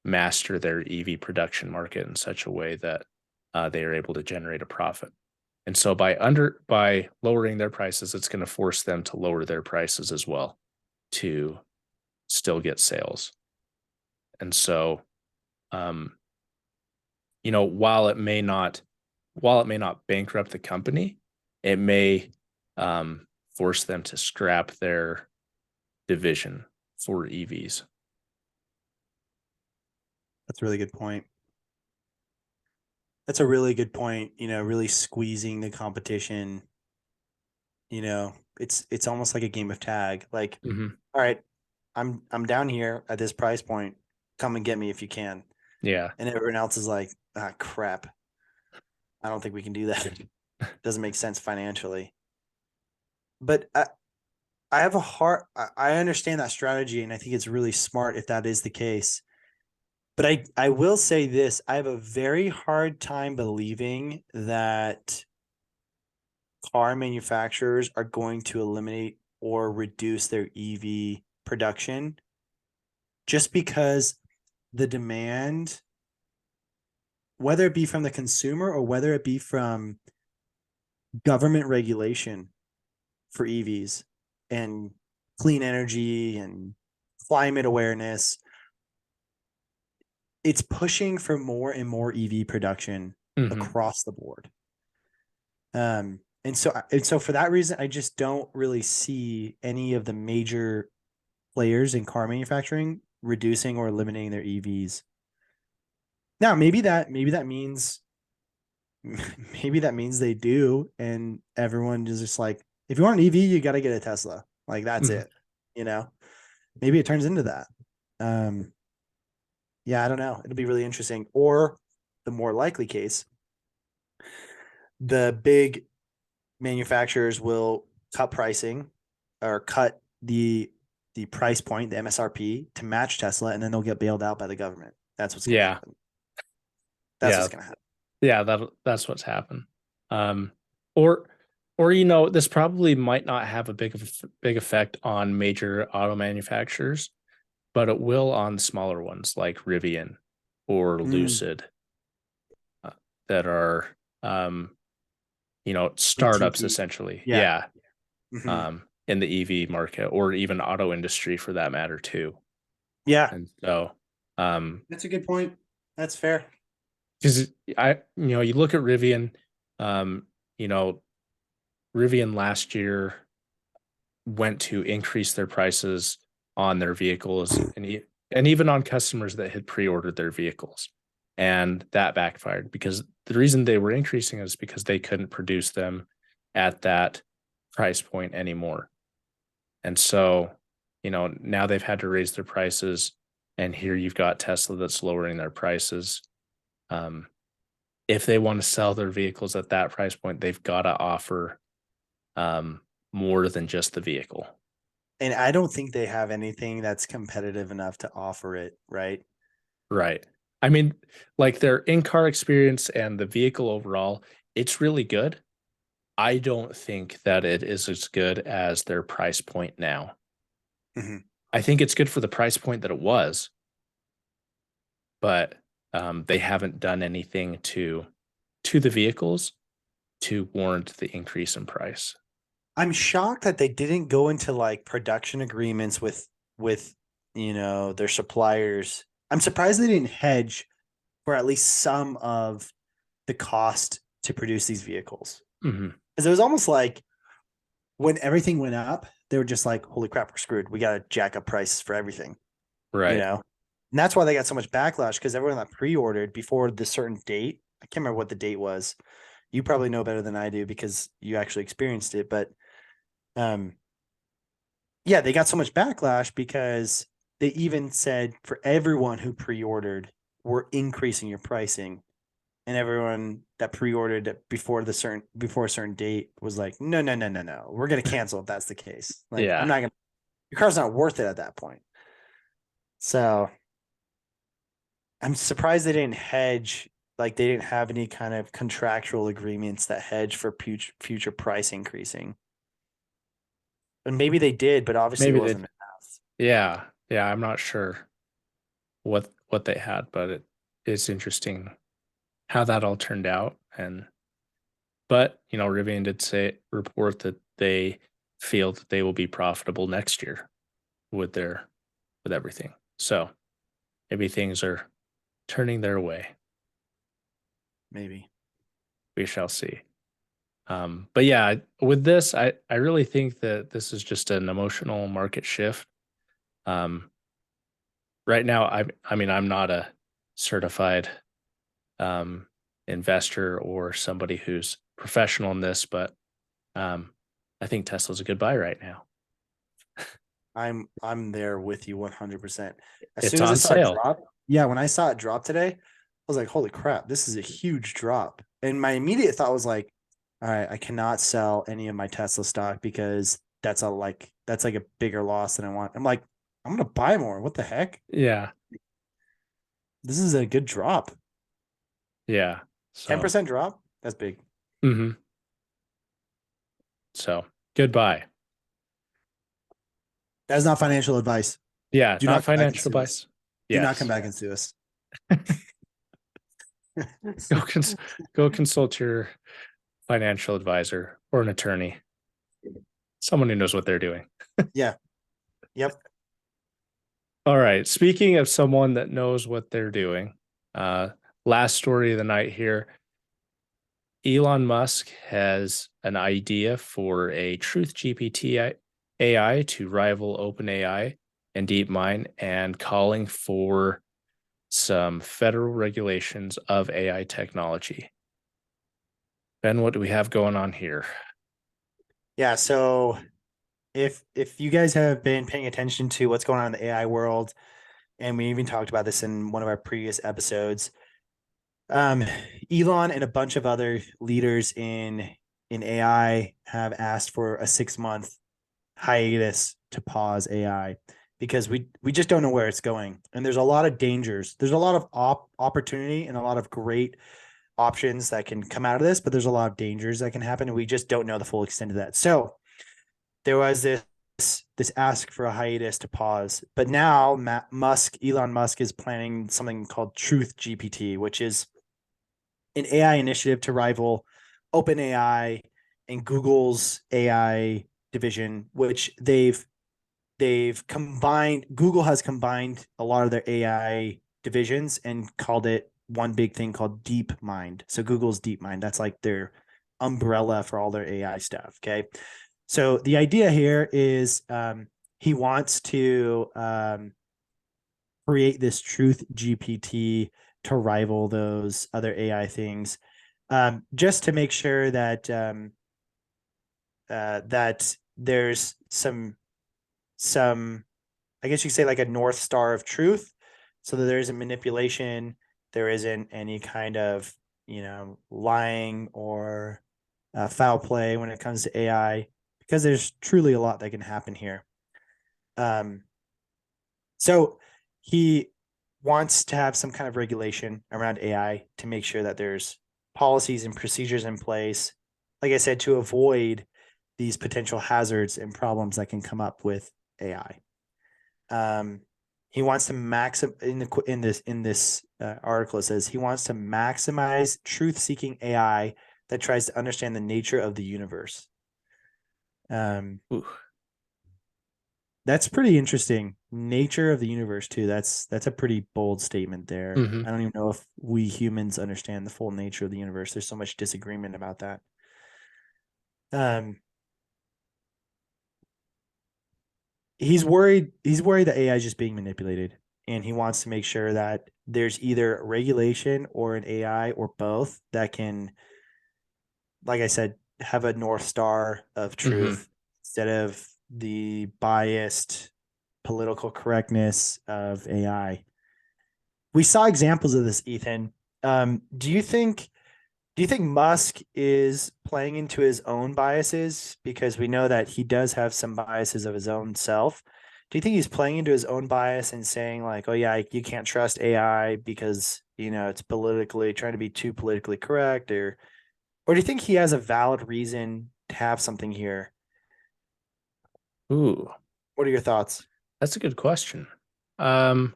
master their EV production market in such a way that they are able to generate a profit. And so by lowering their prices, it's going to force them to lower their prices as well to still get sales. And so, um, while it may not bankrupt the company, it may force them to scrap their division for EVs. That's a really good point. That's a really good point. Really squeezing the competition. It's almost like a game of tag. Like, Mhm. all right, I'm down here at this price point. Come and get me if you can. Yeah. And everyone else is like, ah, crap. I don't think we can do that. Doesn't make sense financially. But I have a heart. I understand that strategy, and I think it's really smart if that is the case. But I will say this: I have a very hard time believing that car manufacturers are going to eliminate or reduce their EV production just because the demand, whether it be from the consumer or whether it be from government regulation for EVs and clean energy and climate awareness, it's pushing for more and more EV production Mhm. across the board. And so for that reason, I just don't really see any of the major players in car manufacturing reducing or eliminating their EVs. Now, maybe that means maybe that means they do, and everyone is just like, if you want an EV, you got to get a Tesla. Like that's Mhm. it. You know, maybe it turns into that. Um, yeah, I don't know. It'll be really interesting. Or the more likely case, the big manufacturers will cut pricing or cut the price point, the MSRP, to match Tesla, and then they'll get bailed out by the government. That's what's going to Yeah. happen. That's Yeah. what's going to happen. Yeah, that's what's happened. Um, or this probably might not have a big effect on major auto manufacturers, but it will on smaller ones like Rivian or Mm, Lucid uh, that are um, startups boutique. essentially. Yeah. Yeah, Hmm. in the EV market or even auto industry for that matter too. Yeah. And so, um, That's a good point. That's fair. because you look at Rivian, um, you know, Rivian last year went to increase their prices on their vehicles and even on customers that had pre-ordered their vehicles. And that backfired because the reason they were increasing is because they couldn't produce them at that price point anymore. And so, now they've had to raise their prices. And here you've got Tesla that's lowering their prices. Um, if they want to sell their vehicles at that price point, they've got to offer um, more than just the vehicle. And I don't think they have anything that's competitive enough to offer it, right? Right. I mean, like their in-car experience and the vehicle overall, it's really good. I don't think that it is as good as their price point now. Hmm. I think it's good for the price point that it was, but they haven't done anything to the vehicles to warrant the increase in price. I'm shocked that they didn't go into like production agreements with their suppliers. I'm surprised they didn't hedge for at least some of the cost to produce these vehicles. Mhm. Because it was almost like when everything went up, they were just like, holy crap, we're screwed. We got to jack up prices for everything, you Right. know? And that's why they got so much backlash because everyone that pre ordered before the certain date, I can't remember what the date was. You probably know better than I do because you actually experienced it. But Um, yeah, they got so much backlash because they even said for everyone who pre-ordered, we're increasing your pricing. And everyone that pre-ordered before a certain date was like, no, no, no, no, no. We're gonna cancel if that's the case. Like, I'm Yeah. not gonna your car's not worth it at that point. So I'm surprised they didn't hedge, like they didn't have any kind of contractual agreements that hedge for future price increasing. And maybe they did, but obviously it Maybe they wasn't enough. yeah. Yeah, I'm not sure what they had, but it's interesting how that all turned out. And but Rivian did say report that they feel that they will be profitable next year with their with everything. So maybe things are turning their way. Maybe. We shall see. But yeah, with this, I really think that this is just an emotional market shift. Um, right now, I mean, I'm not a certified um, investor or somebody who's professional in this, but um, I think Tesla's a good buy right now. I'm there with you 100%. As It's soon as I on saw it sale. drop, yeah, when I saw it drop today, I was like, holy crap, this is a huge drop. And my immediate thought was like, all right, I cannot sell any of my Tesla stock because that's like a bigger loss than I want. I'm like, I'm gonna buy more. What the heck? Yeah, This is a good drop. yeah. So, 10% drop? That's big. mhm. So goodbye. That's not financial advice. Yeah, Do not not come back and financial sue us. advice. Do not come Yes. back and sue us. Go cons- go consult your financial advisor or an attorney, someone who knows what they're doing. Yeah. Yep. All right. Speaking of someone that knows what they're doing, uh, last story of the night here. Elon Musk has an idea for a TruthGPT AI to rival OpenAI and DeepMind, and calling for some federal regulations of AI technology. Ben, what do we have going on here? Yeah. So if you guys have been paying attention to what's going on in the AI world, and we even talked about this in one of our previous episodes, um, Elon and a bunch of other leaders in AI have asked for a 6 month hiatus to pause AI because we just don't know where it's going, and there's a lot of dangers. There's a lot of opportunity and a lot of great options that can come out of this, but there's a lot of dangers that can happen, and we just don't know the full extent of that. So there was this ask for a hiatus to pause, but now Elon Musk is planning something called Truth GPT, which is an AI initiative to rival OpenAI and Google's AI division, which they've combined. Google has combined a lot of their AI divisions and called it one big thing called DeepMind. So Google's DeepMind, that's like their umbrella for all their AI stuff. Okay. So the idea here is he wants to create this Truth GPT to rival those other AI things, just to make sure that that there's some I guess you could say like a north star of truth, so that there isn't manipulation, there isn't any kind of lying or foul play when it comes to AI, because there's truly a lot that can happen here. Um, so he wants to have some kind of regulation around AI to make sure that there's policies and procedures in place, like I said, to avoid these potential hazards and problems that can come up with AI. He wants to in this article. It says he wants to maximize truth-seeking AI that tries to understand the nature of the universe. Ooh. That's pretty interesting. Nature of the universe too. That's a pretty bold statement there. Mm-hmm. I don't even know if we humans understand the full nature of the universe. There's so much disagreement about that. Um, he's worried that AI is just being manipulated, and he wants to make sure that there's either regulation or an AI or both that can, like I said, have a north star of Mm-hmm. truth instead of the biased political correctness of AI. We saw examples of this, Ethan. Do you think Musk is playing into his own biases? Because we know that he does have some biases of his own self. Do you think he's playing into his own bias and saying like, "Oh yeah, you can't trust AI because it's politically trying to be too politically correct," or do you think he has a valid reason to have something here? Ooh, What are your thoughts? that's a good question. Um,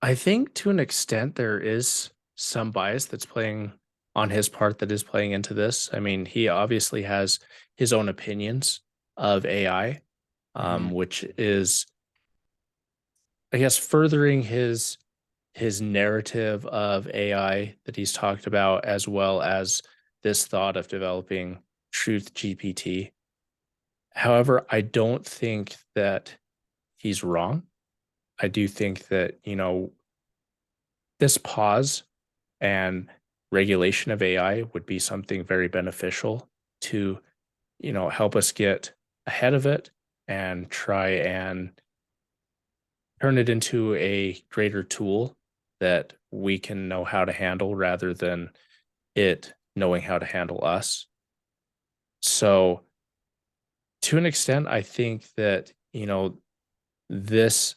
I think to an extent there is some bias that's playing on his part that is playing into this. I mean, he obviously has his own opinions of AI, Mm-hmm. which is, I guess, furthering his narrative of AI that he's talked about, as well as this thought of developing Truth GPT. However, I don't think that he's wrong. I do think that, this pause and regulation of AI would be something very beneficial to, help us get ahead of it and try and turn it into a greater tool that we can know how to handle rather than it knowing how to handle us. So, to an extent, I think that, this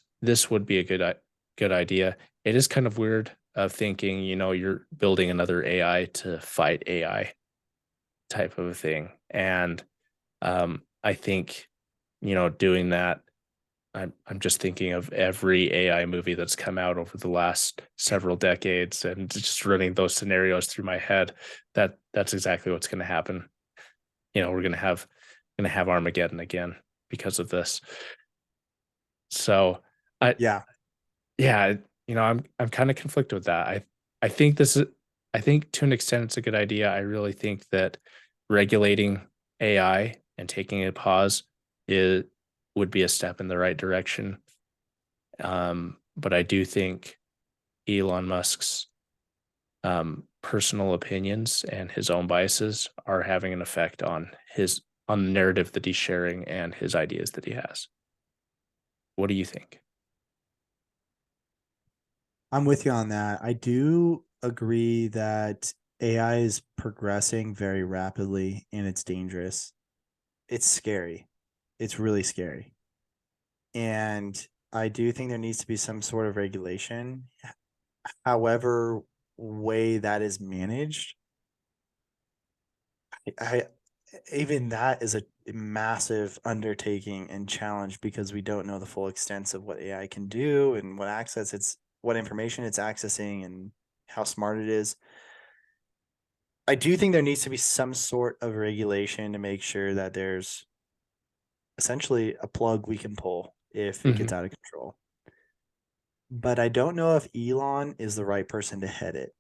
would be a good idea. It is kind of weird of thinking, you're building another AI to fight AI type of a thing. And I think, doing that, I'm just thinking of every AI movie that's come out over the last several decades and just running those scenarios through my head. That's exactly what's going to happen. We're going to have Armageddon again because of this. So, I Yeah, yeah, I'm kind of conflicted with that. I think this is I think to an extent it's a good idea. I really think that regulating AI and taking a pause it would be a step in the right direction. But I do think Elon Musk's personal opinions and his own biases are having an effect on the narrative that he's sharing and his ideas that he has. What do you think? I'm with you on that. I do agree that AI is progressing very rapidly and it's dangerous. It's scary. It's really scary. And I do think there needs to be some sort of regulation. However, way that is managed, I even that is a massive undertaking and challenge because we don't know the full extent of what AI can do and what information it's accessing and how smart it is. I do think there needs to be some sort of regulation to make sure that there's essentially a plug we can pull if it Hmm. gets out of control. But I don't know if Elon is the right person to head it.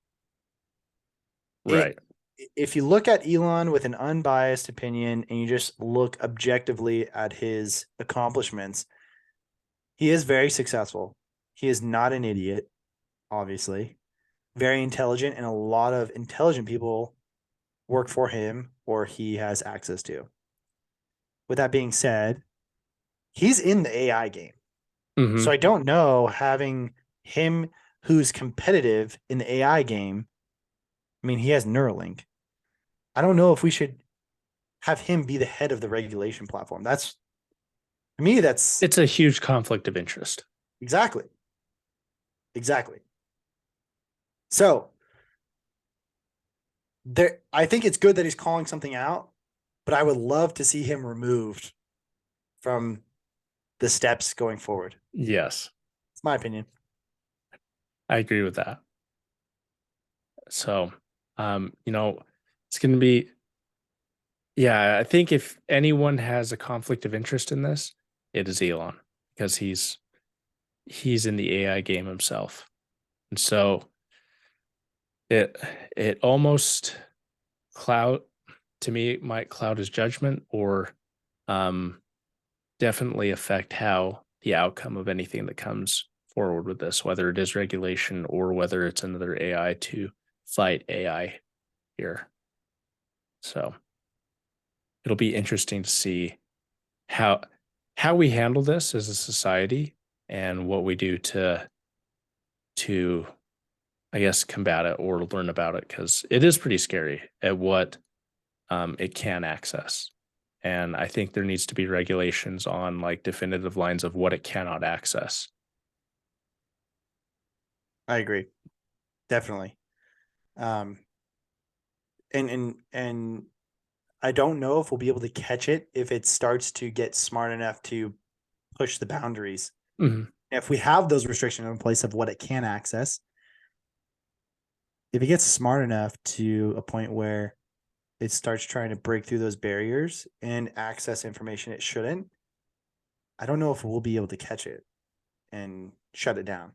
Right. It if you look at Elon with an unbiased opinion and you just look objectively at his accomplishments, he is very successful. He is not an idiot, obviously. Very intelligent, and a lot of intelligent people work for him or he has access to. With that being said, he's in the AI game. So Hmm. I don't know having him who's competitive in the AI game. I mean, he has Neuralink. I don't know if we should have him be the head of the regulation platform. That's to me, that's It's a huge conflict of interest. exactly, exactly. So there, I think it's good that he's calling something out, but I would love to see him removed from the steps going forward. Yes, It's my opinion. I agree with that. So, it's going to be, yeah, I think if anyone has a conflict of interest in this, it is Elon because he's in the AI game himself. And so it it almost cloud to me it might cloud his judgment or um definitely affect how the outcome of anything that comes forward with this, whether it is regulation or whether it's another AI to fight AI here. So it'll be interesting to see how how we handle this as a society and what we do to I guess combat it or learn about it, because it is pretty scary at what it can access. And I think there needs to be regulations on like definitive lines of what it cannot access. I agree. Definitely. Um, and I don't know if we'll be able to catch it if it starts to get smart enough to push the boundaries. Mhm. If we have those restrictions in place of what it can access, if it gets smart enough to a point where it starts trying to break through those barriers and access information it shouldn't, I don't know if we'll be able to catch it and shut it down.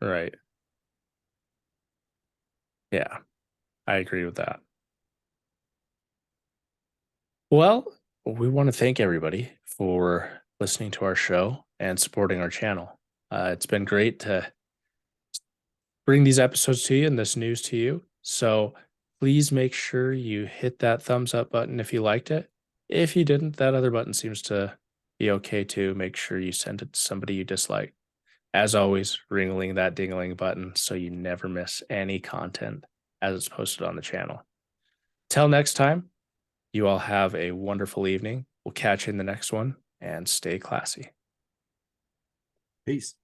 Right. Yeah, I agree with that. Well, we want to thank everybody for listening to our show and supporting our channel. It's been great to bring these episodes to you and this news to you. So please make sure you hit that thumbs up button if you liked it. If you didn't, that other button seems to be okay too. Make sure you send it to somebody you dislike. As always, ringling that dingling button so you never miss any content as it's posted on the channel. Till next time, you all have a wonderful evening. We'll catch you in the next one and stay classy. Peace.